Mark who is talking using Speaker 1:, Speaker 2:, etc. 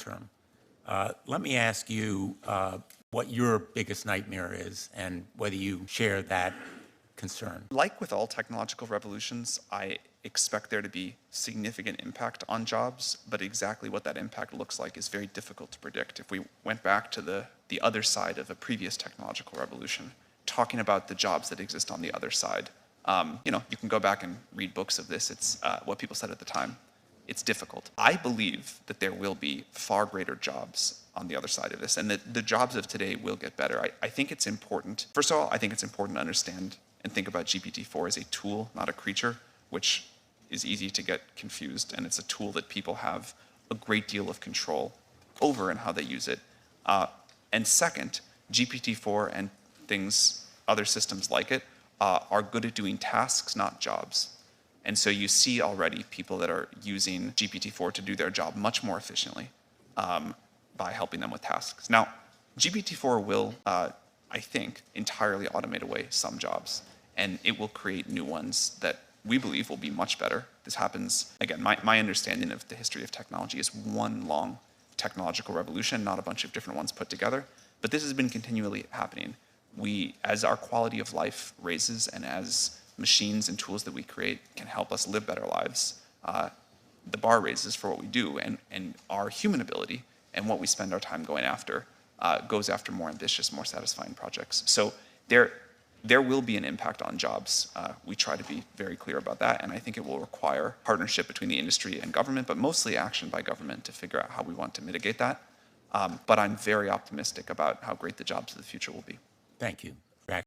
Speaker 1: term. Let me ask you what your biggest nightmare is and whether you share that concern.
Speaker 2: Like with all technological revolutions, I expect there to be significant impact on jobs, but exactly what that impact looks like is very difficult to predict. If we went back to the other side of a previous technological revolution, talking about the jobs that exist on the other side, you can go back and read books of this. It's what people said at the time. It's difficult. I believe that there will be far greater jobs on the other side of this, and that the jobs of today will get better. I think it's important. First of all, I think it's important to understand and think about GPT-4 as a tool, not a creature, which is easy to get confused, and it's a tool that people have a great deal of control over and how they use it. And second, GPT-4 and other systems like it, are good at doing tasks, not jobs. And so you see already people that are using GPT-4 to do their job much more efficiently by helping them with tasks. Now, GPT-4 will, I think, entirely automate away some jobs, and it will create new ones that we believe will be much better. This happens, again, my understanding of the history of technology is one long technological revolution, not a bunch of different ones put together, but this has been continually happening. As our quality of life raises and as machines and tools that we create can help us live better lives, the bar raises for what we do, and our human ability and what we spend our time going after goes after more ambitious, more satisfying projects. So there will be an impact on jobs. We try to be very clear about that, and I think it will require partnership between the industry and government, but mostly action by government to figure out how we want to mitigate that. But I'm very optimistic about how great the jobs of the future will be.
Speaker 1: Thank you.